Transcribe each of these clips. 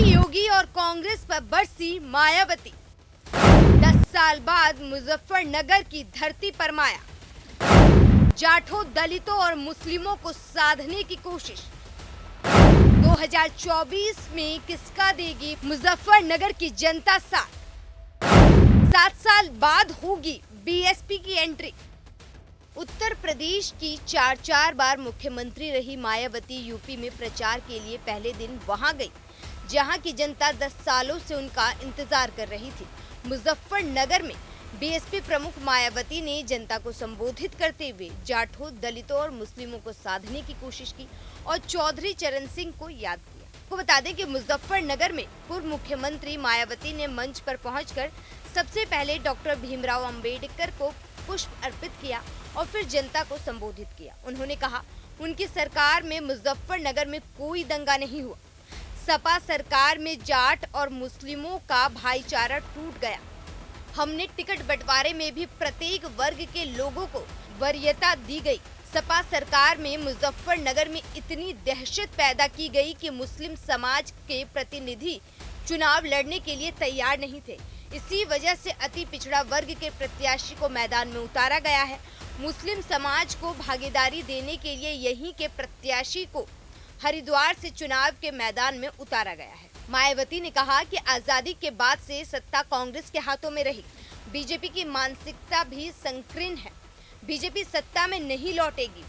योगी और कांग्रेस पर बरसी मायावती। 10 साल बाद मुजफ्फरनगर की धरती पर माया। जाठों, दलितों और मुस्लिमों को साधने की कोशिश। 2024 में किसका देगी मुजफ्फरनगर की जनता साथ? 7 साल बाद होगी बीएसपी की एंट्री। उत्तर प्रदेश की 4 बार मुख्यमंत्री रही मायावती यूपी में प्रचार के लिए पहले दिन वहां गई, जहां की जनता 10 सालों से उनका इंतजार कर रही थी। मुजफ्फरनगर में बीएसपी प्रमुख मायावती ने जनता को संबोधित करते हुए जाठों, दलितों और मुस्लिमों को साधने की कोशिश की और चौधरी चरण सिंह को याद किया। आपको बता दें कि मुजफ्फरनगर में पूर्व मुख्यमंत्री मायावती ने मंच पर पहुंचकर सबसे पहले डॉक्टर भीमराव अंबेडकर को पुष्प अर्पित किया और फिर जनता को संबोधित किया। उन्होंने कहा, उनकी सरकार में मुजफ्फरनगर में कोई दंगा नहीं हुआ। सपा सरकार में जाट और मुस्लिमों का भाईचारा टूट गया। हमने टिकट बंटवारे में भी प्रत्येक वर्ग के लोगों को वरीयता दी गई। सपा सरकार में मुजफ्फरनगर में इतनी दहशत पैदा की गई कि मुस्लिम समाज के प्रतिनिधि चुनाव लड़ने के लिए तैयार नहीं थे। इसी वजह से अति पिछड़ा वर्ग के प्रत्याशी को मैदान में उतारा गया है। मुस्लिम समाज को भागीदारी देने के लिए यहीं के प्रत्याशी को हरिद्वार से चुनाव के मैदान में उतारा गया है। मायावती ने कहा कि आजादी के बाद से सत्ता कांग्रेस के हाथों में रही। बीजेपी की मानसिकता भी संकीर्ण है। बीजेपी सत्ता में नहीं लौटेगी।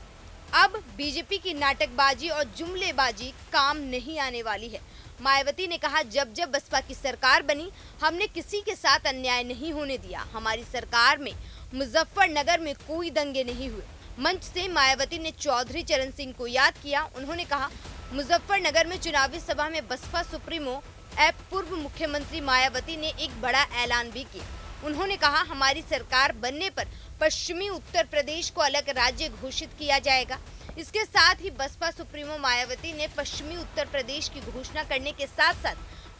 अब बीजेपी की नाटकबाजी और जुमलेबाजी काम नहीं आने वाली है। मायावती ने कहा, जब जब बसपा की सरकार बनी, हमने किसी के साथ अन्याय नहीं होने दिया। हमारी सरकार में मुजफ्फरनगर में कोई दंगे नहीं हुए। मंच से मायावती ने चौधरी चरण सिंह को याद किया। उन्होंने कहा, मुजफ्फरनगर में चुनावी सभा में बसपा सुप्रीमो पूर्व मुख्यमंत्री मायावती ने एक बड़ा ऐलान भी किया। उन्होंने कहा, हमारी सरकार बनने पर पश्चिमी उत्तर प्रदेश को अलग राज्य घोषित किया जाएगा। इसके साथ ही बसपा सुप्रीमो मायावती ने पश्चिमी उत्तर प्रदेश की घोषणा करने के साथ साथ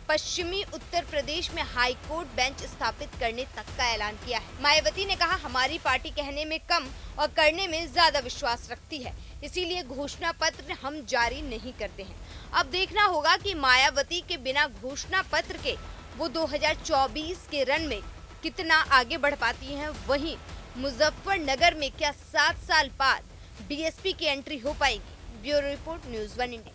पश्चिमी उत्तर प्रदेश में हाई कोर्ट बेंच स्थापित करने तक का ऐलान किया है। मायावती ने कहा, हमारी पार्टी कहने में कम और करने में ज्यादा विश्वास रखती है, इसीलिए घोषणा पत्र हम जारी नहीं करते हैं। अब देखना होगा कि मायावती के बिना घोषणा पत्र के वो 2024 के रन में कितना आगे बढ़ पाती हैं। वहीं मुजफ्फरनगर में क्या 7 साल बाद बीएसपी की एंट्री हो पाएगी? Bureau report, news 1 India.